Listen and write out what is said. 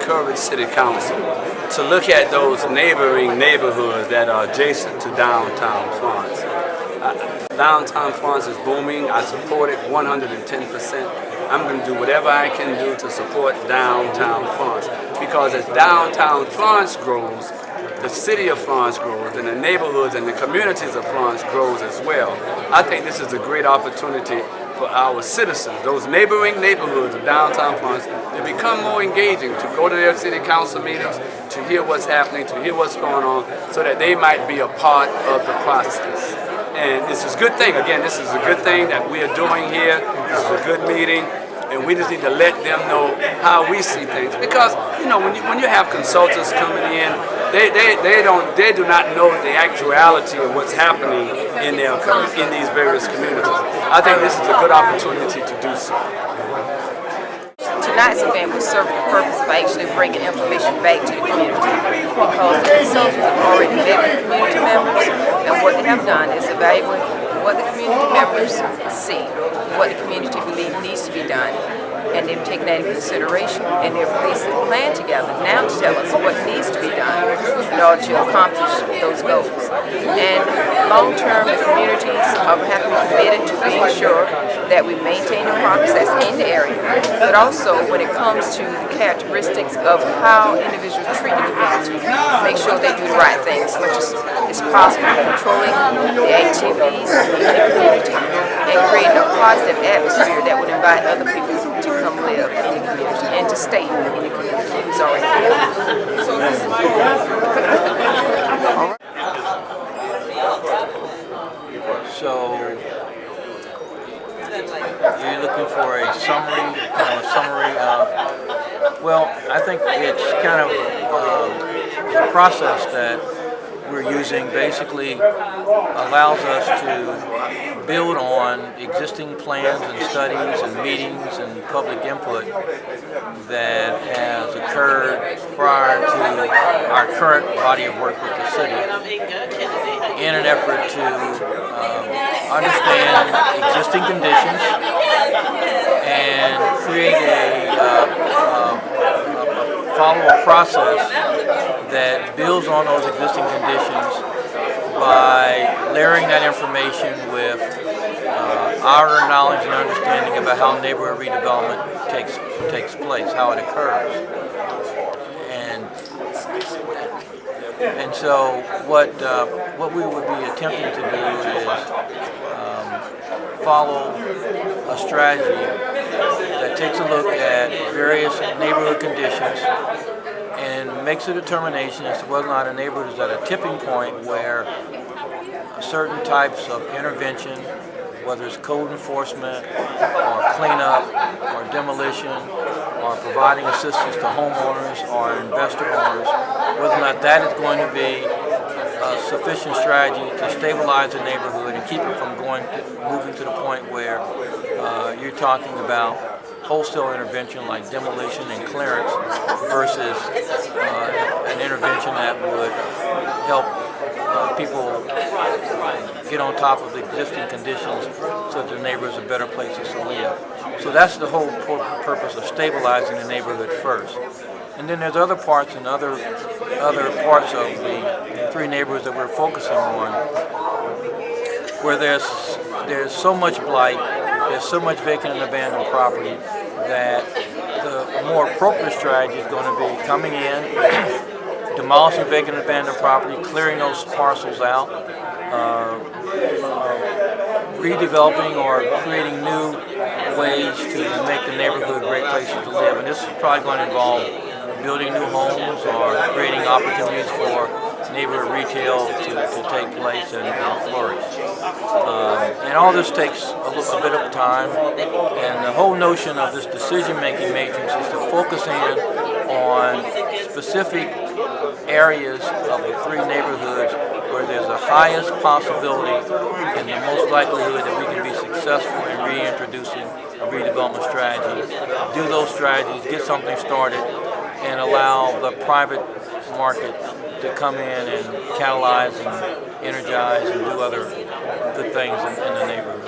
encourage City Council to look at those neighboring neighborhoods that are adjacent to downtown Florence. Downtown Florence is booming. I support it 110%. I'm going to do whatever I can do to support downtown Florence, because as downtown Florence grows, the city of Florence grows, and the neighborhoods and the communities of Florence grows as well. I think this is a great opportunity for our citizens, those neighboring neighborhoods of downtown Florence, to become more engaging, to go to their city council meetings, to hear what's happening, to hear what's going on, so that they might be a part of the process. And this is a good thing. Again, this is a good thing that we are doing here. This is a good meeting. And we just need to let them know how we see things, because when you have consultants coming in, they do not know the actuality of what's happening in these various communities. I think this is a good opportunity to do so. Tonight's event will serve the purpose of actually bringing information back to the community, because the consultants have already met with community members, and what they have done is evaluate what the community members see, what the community believes needs to be done, and they've taken that into consideration, and they're placing a plan together now to tell us what needs to be done in order to accomplish those goals. And long-term, the communities are having committed to being sure that we maintain the progress that's in the area, but also when it comes to the characteristics of how individuals treat the community, make sure they do the right things, as much as it's possible, controlling the activities in the community and creating a positive atmosphere that would invite other people to come live in the community and to stay in the community who's already here. So you're looking for a summary of, well, I think it's kind of the process that we're using basically allows us to build on existing plans and studies and meetings and public input that has occurred prior to our current body of work with the city, in an effort to understand existing conditions and create follow a process that builds on those existing conditions by layering that information with our knowledge and understanding about how neighborhood redevelopment takes place, how it occurs. And so what we would be attempting to do is follow a strategy that takes a look at various neighborhood conditions and makes a determination as to whether or not a neighborhood is at a tipping point where certain types of intervention, whether it's code enforcement or cleanup or demolition or providing assistance to homeowners or investor owners, whether or not that is going to be a sufficient strategy to stabilize the neighborhood and keep it from moving to the point where you're talking about wholesale intervention like demolition and clearance versus an intervention that would help people get on top of the existing conditions so that the neighborhoods are better places to live. So that's the whole purpose of stabilizing the neighborhood first. And then there's other parts and other parts of the three neighborhoods that we're focusing on where there's so much blight, there's so much vacant and abandoned property that the more appropriate strategy is going to be coming in, demolishing vacant and abandoned property, clearing those parcels out, redeveloping or creating new ways to make the neighborhood great places to live. And this is probably going to involve building new homes or creating opportunities for neighborhood retail to take place and flourish. And all this takes a bit of time, and the whole notion of this decision-making matrix is to focus in on specific areas of the three neighborhoods where there's the highest possibility and the most likelihood that we can be successful in reintroducing a redevelopment strategy, do those strategies, get something started, and allow the private market to come in and catalyze and energize and do other good things in the neighborhood.